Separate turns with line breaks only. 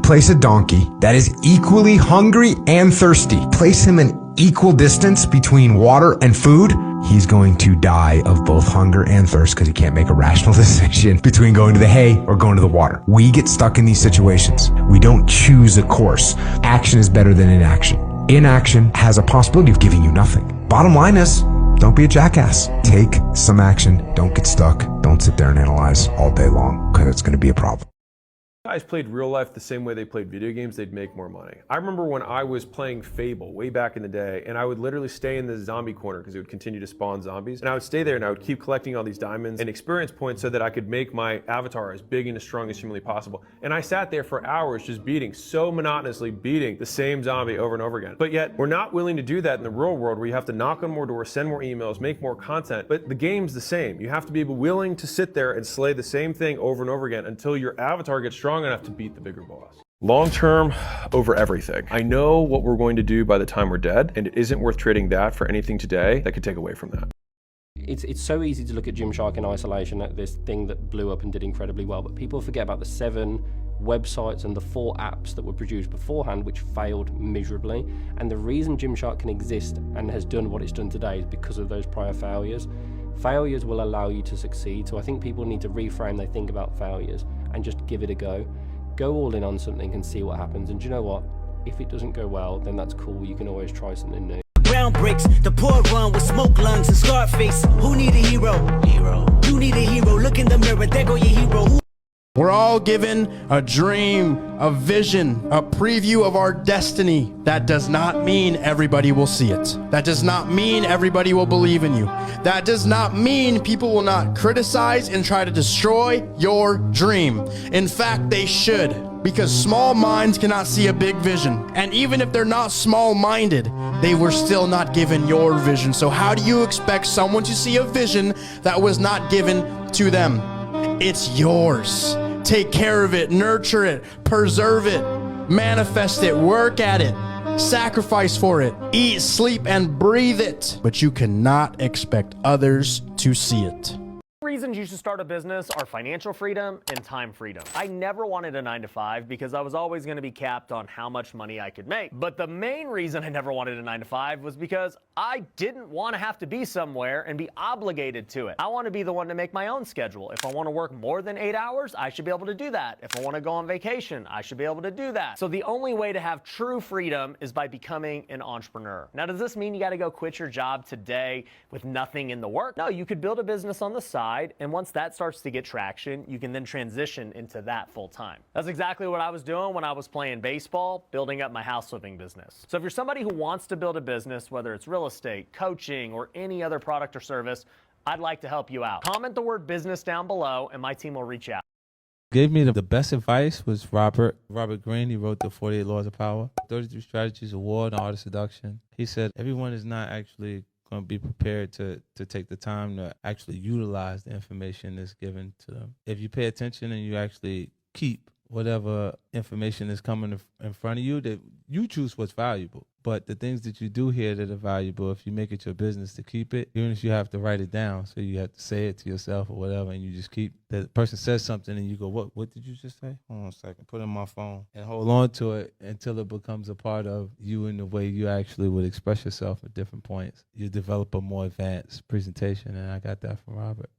place a donkey that is equally hungry and thirsty, place him an equal distance between water and food, he's going to die of both hunger and thirst because he can't make a rational decision between going to the hay or going to the water. We get stuck in these situations. We don't choose a course. Action is better than inaction. Inaction has a possibility of giving you nothing. Bottom line is, don't be a jackass. Take some action. Don't get stuck. Don't sit there and analyze all day long because it's going to be a problem.
Guys played real life the same way they played video games, they'd make more money. I remember when I was playing Fable way back in the day, and I would literally stay in the zombie corner because it would continue to spawn zombies. And I would stay there and I would keep collecting all these diamonds and experience points so that I could make my avatar as big and as strong as humanly possible. And I sat there for hours just so monotonously beating the same zombie over and over again. But yet, we're not willing to do that in the real world where you have to knock on more doors, send more emails, make more content. But the game's the same. You have to be willing to sit there and slay the same thing over and over again until your avatar gets strong enough to beat the bigger boss. Long term over everything. I know what we're going to do by the time we're dead, and it isn't worth trading that for anything today that could take away from that.
It's so easy to look at Gymshark in isolation, at this thing that blew up and did incredibly well, but people forget about the 7 websites and the 4 apps that were produced beforehand which failed miserably. And the reason Gymshark can exist and has done what it's done today is because of those prior failures. Failures will allow you to succeed, so I think people need to reframe their think about failures and just give it a go. Go all in on something and see what happens, and do you know what? If it doesn't go well, then that's cool. You can always try something new.
Ground breaks, the poor run with smoke lungs and Scarface. Who need a hero? You need a hero. Look in the mirror, there go your hero.
We're all given a dream, a vision, a preview of our destiny. That does not mean everybody will see it. That does not mean everybody will believe in you. That does not mean people will not criticize and try to destroy your dream. In fact, they should, because small minds cannot see a big vision. And even if they're not small-minded, they were still not given your vision. So how do you expect someone to see a vision that was not given to them? It's yours. Take care of it, nurture it, preserve it, manifest it, work at it, sacrifice for it, eat, sleep, and breathe it. But you cannot expect others to see it.
Reasons you should start a business are financial freedom and time freedom. I never wanted a 9-to-5 because I was always going to be capped on how much money I could make. But the main reason I never wanted a 9-to-5 was because I didn't want to have to be somewhere and be obligated to it. I want to be the one to make my own schedule. If I want to work more than 8 hours, I should be able to do that. If I want to go on vacation, I should be able to do that. So the only way to have true freedom is by becoming an entrepreneur. Now, does this mean you got to go quit your job today with nothing in the work? No, you could build a business on the side, and once that starts to get traction, you can then transition into that full time. That's exactly what I was doing when I was playing baseball, building up my house flipping business. So if you're somebody who wants to build a business, whether it's real estate, coaching, or any other product or service, I'd like to help you out. Comment the word business down below and my team will reach out.
Gave me the best advice was Robert Greene. He wrote the 48 Laws of Power, 33 Strategies of War and Art of Seduction. He said everyone is not actually going to be prepared to take the time to actually utilize the information that's given to them. If you pay attention and you actually keep whatever information is coming in front of you, that you choose what's valuable. But the things that you do hear that are valuable, if you make it your business to keep it, even if you have to write it down, so you have to say it to yourself or whatever, and you just keep, the person says something and you go, what did you just say? Hold on a second, put it in my phone and hold on to it until it becomes a part of you in the way you actually would express yourself at different points. You develop a more advanced presentation, and I got that from Robert.